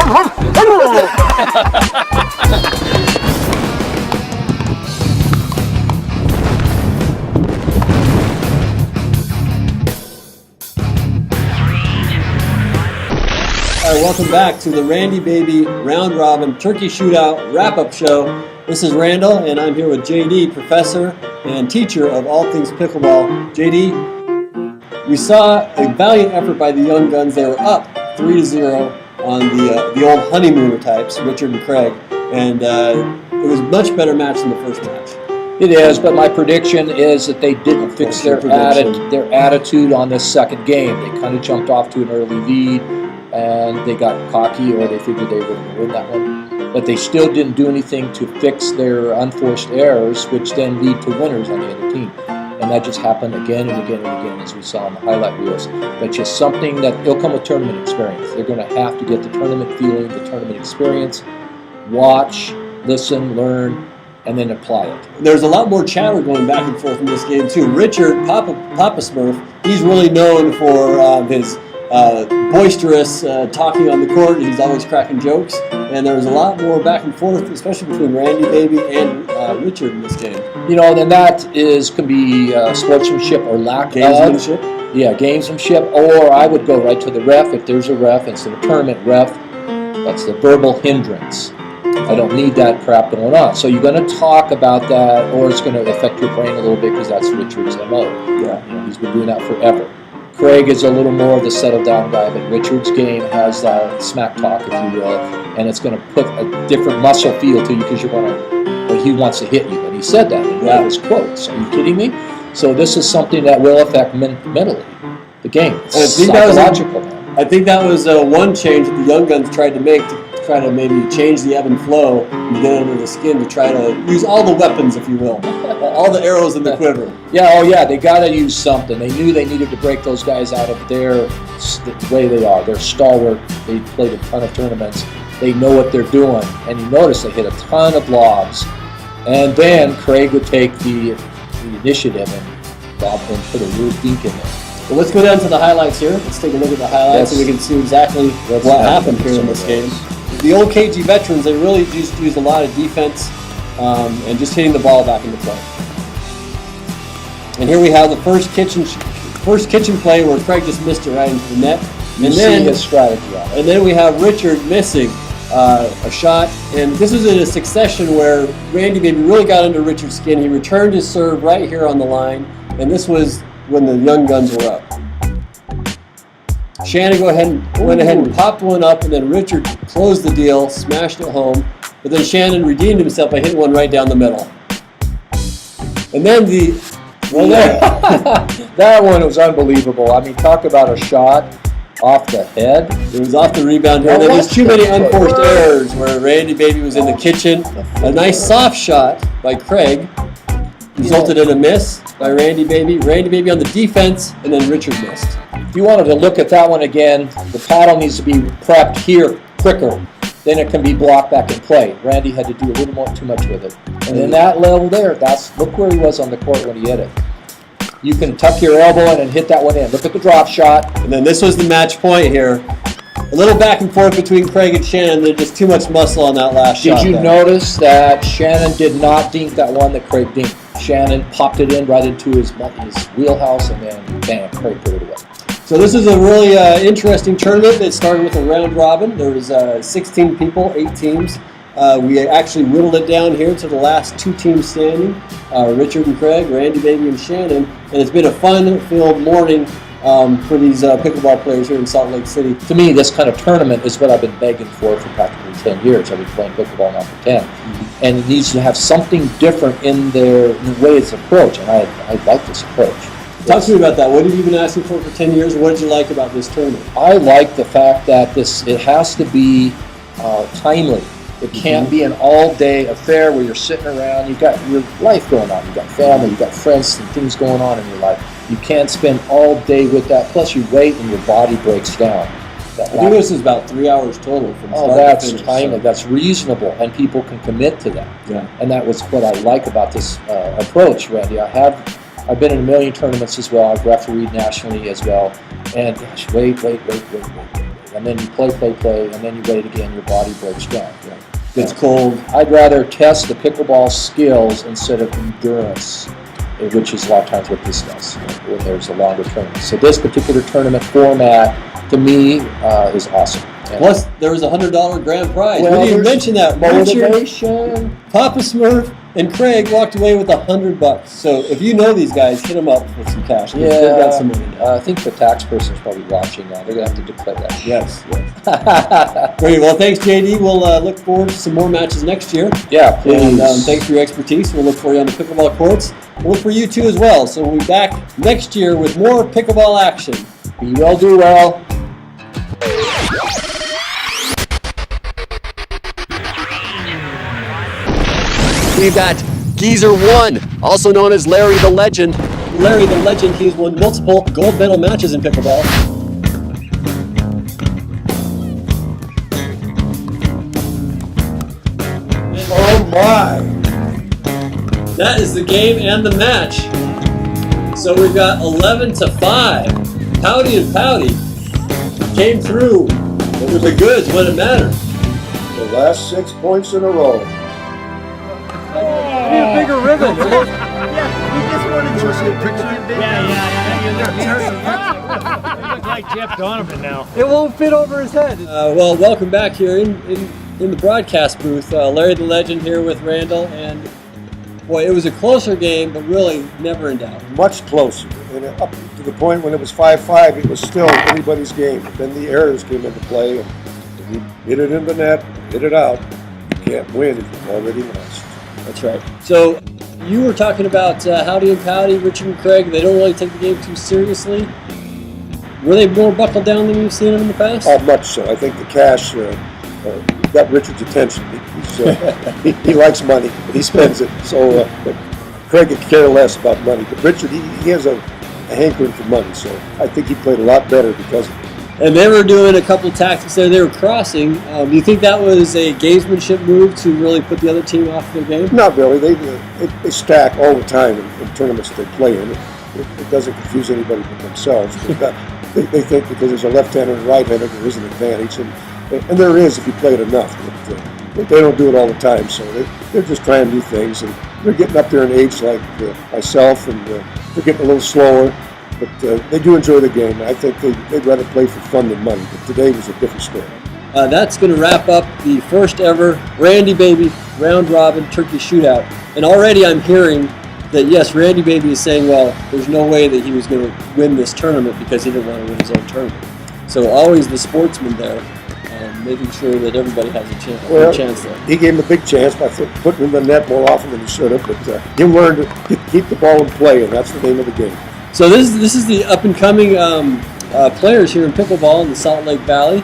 All right, welcome back to the Randy Baby Round Robin Turkey Shootout Wrap-Up Show. This is Randall, and I'm here with JD, professor and teacher of all things pickleball. JD, we saw a valiant effort by the young guns. They were up 3-0 on the old honeymooner types, Richard and Craig, and it was a much better match than the first match. It is, but my prediction is that they didn't fix their attitude on this second game. They kind of jumped off to an early lead, and they got cocky, or they figured they were going to win that one. But they still didn't do anything to fix their unforced errors, which then lead to winners on the other team. And that just happened again and again and again, as we saw on the highlight reels. That's just something that will come with tournament experience. They're going to have to get the tournament feeling, the tournament experience, watch, listen, learn, and then apply it. There's a lot more chatter going back and forth in this game, too. Richard, Papa Smurf, he's really known for his boisterous talking on the court. He's always cracking jokes, and there was a lot more back and forth, especially between Randy Baby and Richard in this game. You know, then that can be sportsmanship or lack of. Gamesmanship? Yeah, gamesmanship, or I would go right to the ref. If there's a ref, instead of tournament ref, that's the verbal hindrance. I don't need that crap going on. So you're going to talk about that, or it's going to affect your brain a little bit, because that's Richard's MO. Yeah. You know, he's been doing that forever. Craig is a little more of the settled down guy, but Richard's game has that smack talk, if you will, and it's going to put a different muscle feel to you, because you're going to, well, he wants to hit you, and he said that in one of his quotes. Are you kidding me? So this is something that will affect mentally the game. It's psychological. I think that was one change that the young guns tried to make, to try to maybe change the ebb and flow and get under the skin, to try to use all the weapons, if you will, all the arrows in the quiver. Yeah, oh yeah, they got to use something. They knew they needed to break those guys out of the way they are. They're stalwart. They played a ton of tournaments. They know what they're doing. And you notice they hit a ton of lobs. And then Craig would take the initiative and lob and put a little dink in there. Well, let's go down to the highlights here. Let's take a look at the highlights, so we can see exactly what happened here in this game. The old KG veterans, they really just used a lot of defense and just hitting the ball back into play. And here we have the first kitchen play where Craig just missed it right into the net. And then his strategy on it. And then we have Richard missing a shot. And this was in a succession where Randy Baby really got under Richard's skin. He returned his serve right here on the line. And this was when the young guns were up. Shannon went ahead and popped one up, and then Richard closed the deal, smashed it home. But then Shannon redeemed himself by hitting one right down the middle. And then that one was unbelievable. I mean, talk about a shot off the head. It was off the rebound here. And then there's too many unforced errors where Randy Baby was in the kitchen. A nice soft shot by Craig resulted in a miss by Randy Baby. Randy Baby on the defense, and then Richard missed. If you wanted to look at that one again, the paddle needs to be prepped here quicker. Then it can be blocked back in play. Randy had to do a little more too much with it. And then that level there, look where he was on the court when he hit it. You can tuck your elbow in and hit that one in. Look at the drop shot. And then this was the match point here. A little back and forth between Craig and Shannon. There's just too much muscle on that last shot. Did you notice that Shannon did not dink that one that Craig dinked? Shannon popped it in right into his wheelhouse, and then bam, Craig put it away. So this is a really interesting tournament. It started with a round robin. There was 16 people, 8 teams. We actually whittled it down here to the last 2 teams standing, Richard and Craig, Randy Baby and Shannon. And it's been a fun-filled morning for these pickleball players here in Salt Lake City. To me, this kind of tournament is what I've been begging for practically 10 years. I've been playing pickleball now for 10. Mm-hmm. And it needs to have something different in the way it's approached. And I like this approach. Talk to me about that. What have you been asking for 10 years? What did you like about this tournament? I like the fact that it has to be timely. It can't be an all-day affair where you're sitting around. You've got your life going on. You've got family. You've got friends and things going on in your life. You can't spend all day with that. Plus, you wait and your body breaks down. I think this is about 3 hours total from start that's to finish. timely. That's reasonable, and people can commit to that. Yeah. And that was what I like about this approach, Randy. I've been in a million tournaments as well. I've refereed nationally as well. And gosh, wait. and then you play, and then you wait again, your body breaks down. Right. It's cold. I'd rather test the pickleball skills instead of endurance, which is a lot of times what this does when there's a longer tournament. So this particular tournament format, to me, is awesome. And Plus, there was a $100 grand prize. Well, we didn't there's mention that. motivation. Papa Smurf and Craig walked away with $100. So if you know these guys, hit them up with some cash. They've got some money now. I think the tax person's probably watching now. They're going to have to declare that. Yes. Great. Well, thanks, JD. We'll look forward to some more matches next year. Yeah, please. And thanks for your expertise. We'll look for you on the pickleball courts. We'll look for you too as well. So we'll be back next year with more pickleball action. Be well, do well. We've got Geezer 1, also known as Larry the Legend. Larry the Legend, he's won multiple gold medal matches in pickleball. Oh my! That is the game and the match. So we've got 11-5. Pouty and Pouty came through with the goods when it mattered. The last 6 points in a row. Be a bigger ribbon. You just wanted to see a picture. You look like Jeff Donovan now. It won't fit over his head. Well, welcome back here in the broadcast booth. Larry the Legend here with Randall, and boy, it was a closer game, but really never in doubt. Much closer. And up to the point when it was 5-5, it was still anybody's game. But then the errors came into play, and if you hit it in the net, hit it out, you can't win if you've already lost. That's right. So you were talking about Howdy and Pouty, Richard and Craig. They don't really take the game too seriously. Were they more buckled down than you've seen them in the past? Much so. I think the cash got Richard's attention. He likes money, and he spends it. So but Craig could care less about money. But Richard, he has a hankering for money. So I think he played a lot better because of it. And they were doing a couple of tactics there. They were crossing. Do you think that was a gamesmanship move to really put the other team off their game? Not really. They stack all the time in tournaments they play in. It doesn't confuse anybody but themselves. But they think because there's a left-hander and a right-hander, there is an advantage. And there is if you play it enough. But they don't do it all the time. So they're just trying new things. And they're getting up there in age like myself, and they're getting a little slower. But they do enjoy the game. I think they'd rather play for fun than money. But today was a different story. That's going to wrap up the first ever Randy Baby round robin turkey shootout. And already I'm hearing that, yes, Randy Baby is saying, well, there's no way that he was going to win this tournament because he didn't want to win his own tournament. So always the sportsman there, making sure that everybody has a chance there. He gave him a big chance by putting in the net more often than he should have. But he learned to keep the ball in play, and that's the name of the game. So this is the up-and-coming players here in pickleball in the Salt Lake Valley.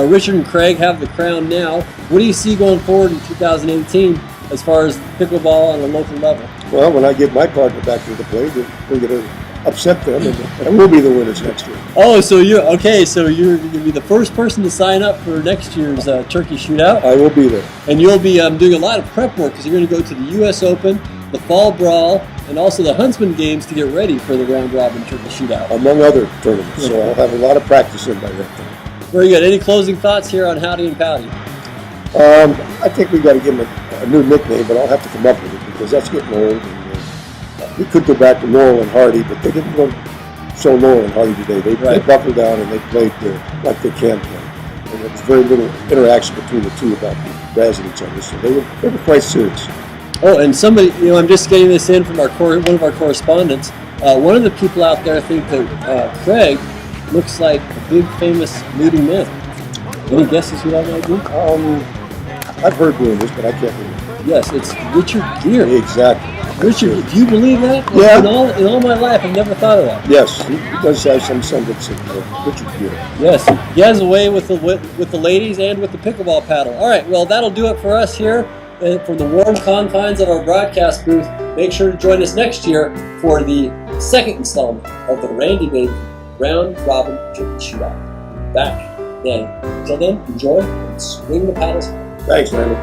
Richard and Craig have the crown now. What do you see going forward in 2018 as far as pickleball on a local level? Well, when I get my partner back to the play, we're going to upset them, and we'll be the winners next year. Oh, so you're okay. So you're going to be the first person to sign up for next year's turkey shootout. I will be there. And you'll be doing a lot of prep work because you're going to go to the U.S. Open, the Fall Brawl, and also the Huntsman Games to get ready for the round robin turkey shootout. Among other tournaments, so I'll have a lot of practice in by that time. Very good. Any closing thoughts here on Howdy and Pouty? I think we got to give him a new nickname, but I'll have to come up with it because that's getting old. And, we could go back to Laurel and Hardy, but they didn't go so Laurel and Hardy today. They buckled down and they played like they can play. And there was very little interaction between the two about razzing each other, so they were quite serious. Oh, and somebody, I'm just getting this in from one of our correspondents. One of the people out there think that Craig looks like a big famous leading man. Any guesses who that might be? I've heard rumors, but I can't remember. Yes, it's Richard Gere. Exactly. Richard, do you believe that? Yeah. In all my life, I've never thought of that. Yes, he does have some semblance of Richard Gere. Yes, he has a way with the ladies and with the pickleball paddle. All right, well, that'll do it for us here from the warm confines of our broadcast booth. Make sure to join us next year for the second installment of the Randy Baby Round Robin Turkey Shootout. Back then. Until then, enjoy and swing the paddles. Thanks, Randy.